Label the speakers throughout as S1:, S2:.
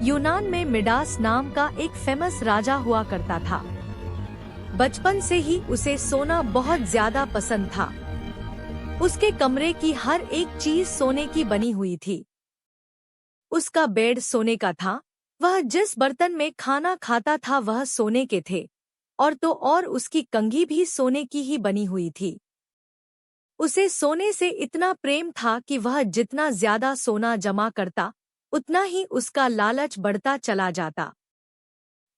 S1: यूनान में मिडास नाम का एक फेमस राजा हुआ करता था। बचपन से ही उसे सोना बहुत ज्यादा पसंद था। उसके कमरे की हर एक चीज सोने की बनी हुई थी। उसका बेड सोने का था, वह जिस बर्तन में खाना खाता था वह सोने के थे, और उसकी कंघी भी सोने की ही बनी हुई थी। उसे सोने से इतना प्रेम था कि वह जितना ज्यादा सोना जमा करता, उतना ही उसका लालच बढ़ता चला जाता।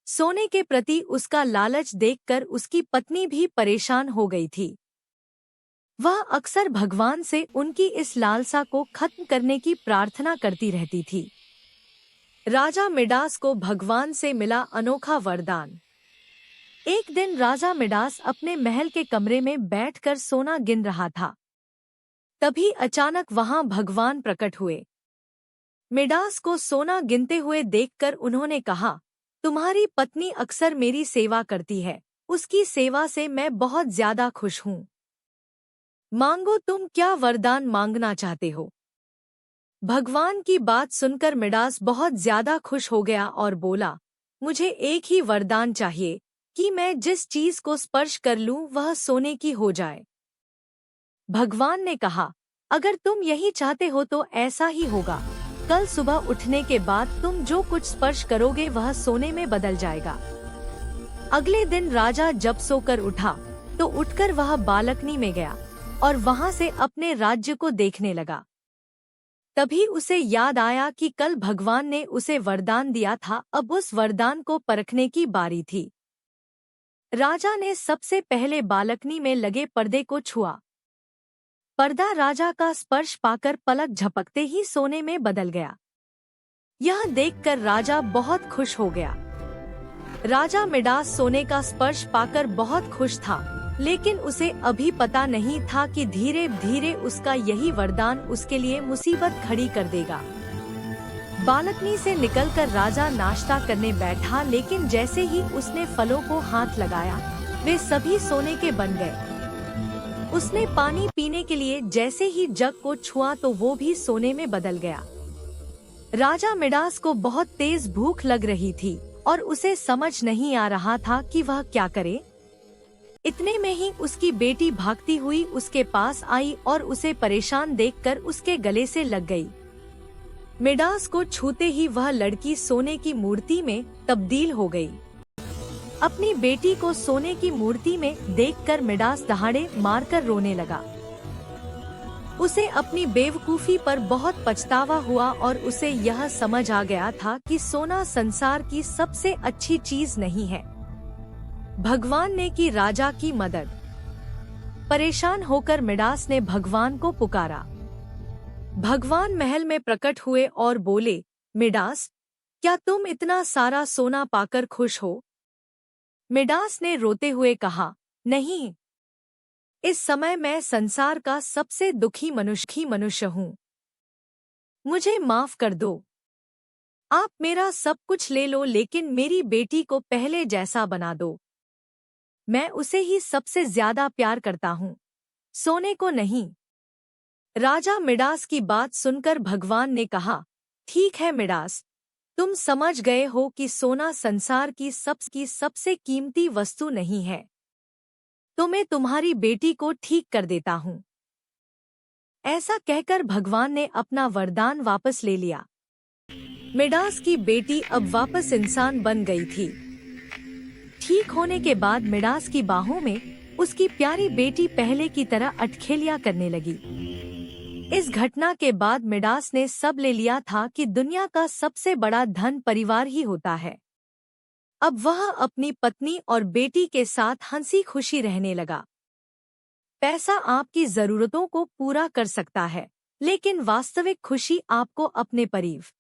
S1: सोने के प्रति उसका लालच देखकर उसकी पत्नी भी परेशान हो गई थी। वह अक्सर भगवान से उनकी इस लालसा को खत्म करने की प्रार्थना करती रहती थी। राजा मिडास को भगवान से मिला अनोखा वरदान। एक दिन राजा मिडास अपने महल के कमरे में बैठकर सोना गिन रहा था। तभी अचानक वहां भगवान प्रकट हुए। मिडास को सोना गिनते हुए देखकर उन्होंने कहा, तुम्हारी पत्नी अक्सर मेरी सेवा करती है, उसकी सेवा से मैं बहुत ज्यादा खुश हूँ। मांगो, तुम क्या वरदान मांगना चाहते हो? भगवान की बात सुनकर मिडास बहुत ज्यादा खुश हो गया और बोला, मुझे एक ही वरदान चाहिए कि मैं जिस चीज को स्पर्श कर लूं वह सोने की हो जाए। भगवान ने कहा, अगर तुम यही चाहते हो तो ऐसा ही होगा। कल सुबह उठने के बाद तुम जो कुछ स्पर्श करोगे वह सोने में बदल जाएगा। अगले दिन राजा जब सोकर उठा तो उठकर वह बालकनी में गया और वहां से अपने राज्य को देखने लगा। तभी उसे याद आया कि कल भगवान ने उसे वरदान दिया था, अब उस वरदान को परखने की बारी थी। राजा ने सबसे पहले बालकनी में लगे पर्दे को छुआ। पर्दा राजा का स्पर्श पाकर पलक झपकते ही सोने में बदल गया। यह देखकर राजा बहुत खुश हो गया। राजा मिडास सोने का स्पर्श पाकर बहुत खुश था, लेकिन उसे अभी पता नहीं था कि धीरे धीरे उसका यही वरदान उसके लिए मुसीबत खड़ी कर देगा। बालकनी से निकलकर राजा नाश्ता करने बैठा, लेकिन जैसे ही उसने फलों को हाथ लगाया वे सभी सोने के बन गए। उसने पानी पीने के लिए जैसे ही जग को छुआ तो वो भी सोने में बदल गया। राजा मिडास को बहुत तेज भूख लग रही थी और उसे समझ नहीं आ रहा था कि वह क्या करे। इतने में ही उसकी बेटी भागती हुई उसके पास आई और उसे परेशान देखकर उसके गले से लग गई। मिडास को छूते ही वह लड़की सोने की मूर्ति में तब्दील हो गई। अपनी बेटी को सोने की मूर्ति में देखकर मिडास दहाड़े मारकर रोने लगा। उसे अपनी बेवकूफी पर बहुत पछतावा हुआ और उसे यह समझ आ गया था कि सोना संसार की सबसे अच्छी चीज नहीं है। भगवान ने की राजा की मदद। परेशान होकर मिडास ने भगवान को पुकारा। भगवान महल में प्रकट हुए और बोले, मिडास, क्या तुम इतना सारा सोना पाकर खुश हो? मिडास ने रोते हुए कहा, नहीं, इस समय मैं संसार का सबसे दुखी मनुष्य हूँ। मुझे माफ कर दो। आप मेरा सब कुछ ले लो, लेकिन मेरी बेटी को पहले जैसा बना दो। मैं उसे ही सबसे ज्यादा प्यार करता हूँ, सोने को नहीं। राजा मिडास की बात सुनकर भगवान ने कहा, ठीक है मिडास, तुम समझ गए हो कि सोना संसार की सबसे कीमती वस्तु नहीं है, तो मैं तुम्हारी बेटी को ठीक कर देता हूँ। ऐसा कहकर भगवान ने अपना वरदान वापस ले लिया। मिडास की बेटी अब वापस इंसान बन गई थी। ठीक होने के बाद मिडास की बाहों में उसकी प्यारी बेटी पहले की तरह अटखेलियां करने लगी। इस घटना के बाद मिडास ने सब ले लिया था कि दुनिया का सबसे बड़ा धन परिवार ही होता है। अब वह अपनी पत्नी और बेटी के साथ हंसी खुशी रहने लगा। पैसा आपकी जरूरतों को पूरा कर सकता है, लेकिन वास्तविक खुशी आपको अपने परिवार